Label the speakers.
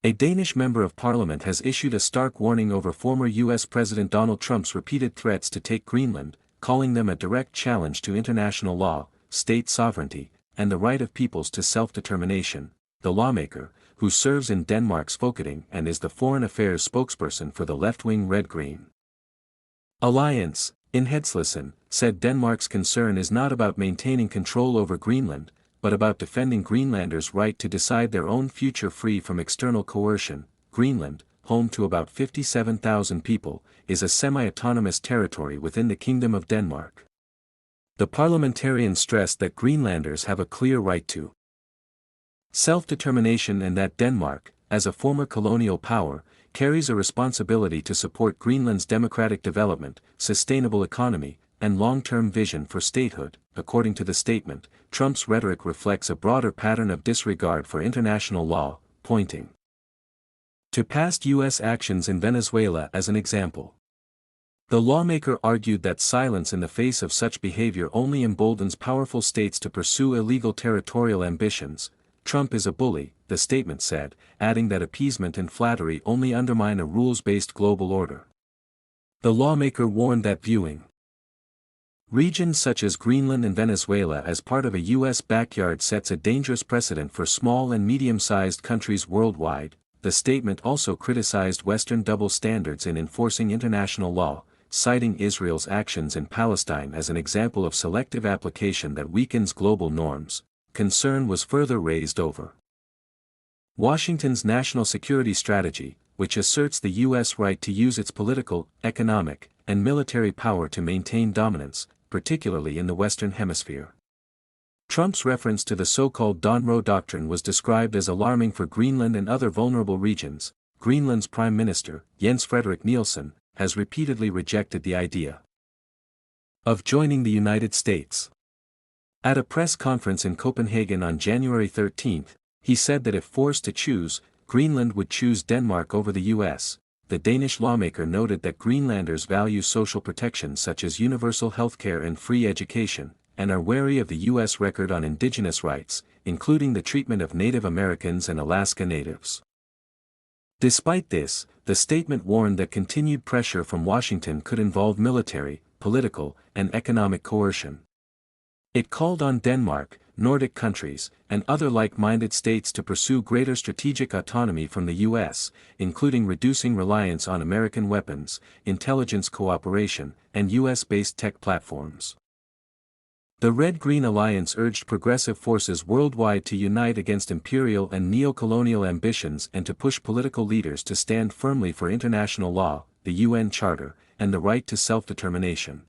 Speaker 1: A Danish member of parliament has issued a stark warning over former US President Donald Trump's repeated threats to take Greenland, calling them a direct challenge to international law, state sovereignty, and the right of peoples to self-determination. The lawmaker, who serves in Denmark's Folketing and is the foreign affairs spokesperson for the left-wing Red-Green Alliance, in Enhedslisten, said Denmark's concern is not about maintaining control over Greenland, but about defending Greenlanders' right to decide their own future free from external coercion. Greenland, home to about 57,000 people, is a semi-autonomous territory within the Kingdom of Denmark. The parliamentarian stressed that Greenlanders have a clear right to self-determination and that Denmark, as a former colonial power, carries a responsibility to support Greenland's democratic development, sustainable economy, and long-term vision for statehood. According to the statement, Trump's rhetoric reflects a broader pattern of disregard for international law, pointing to past U.S. actions in Venezuela as an example. The lawmaker argued that silence in the face of such behavior only emboldens powerful states to pursue illegal territorial ambitions. Trump is a bully, the statement said, adding that appeasement and flattery only undermine a rules-based global order. The lawmaker warned that viewing regions such as Greenland and Venezuela as part of a U.S. backyard sets a dangerous precedent for small and medium-sized countries worldwide. The statement also criticized Western double standards in enforcing international law, citing Israel's actions in Palestine as an example of selective application that weakens global norms. Concern was further raised over Washington's national security strategy, which asserts the U.S. right to use its political, economic, and military power to maintain dominance, particularly in the Western Hemisphere. Trump's reference to the so-called Monroe Doctrine was described as alarming for Greenland and other vulnerable regions. Greenland's Prime Minister, Jens Frederik Nielsen, has repeatedly rejected the idea of joining the United States. At a press conference in Copenhagen on January 13, he said that if forced to choose, Greenland would choose Denmark over the U.S. The Danish lawmaker noted that Greenlanders value social protections such as universal healthcare and free education, and are wary of the U.S. record on indigenous rights, including the treatment of Native Americans and Alaska Natives. Despite this, the statement warned that continued pressure from Washington could involve military, political, and economic coercion. It called on Denmark, Nordic countries, and other like-minded states to pursue greater strategic autonomy from the U.S., including reducing reliance on American weapons, intelligence cooperation, and U.S.-based tech platforms. The Red-Green Alliance urged progressive forces worldwide to unite against imperial and neo-colonial ambitions and to push political leaders to stand firmly for international law, the UN Charter, and the right to self-determination.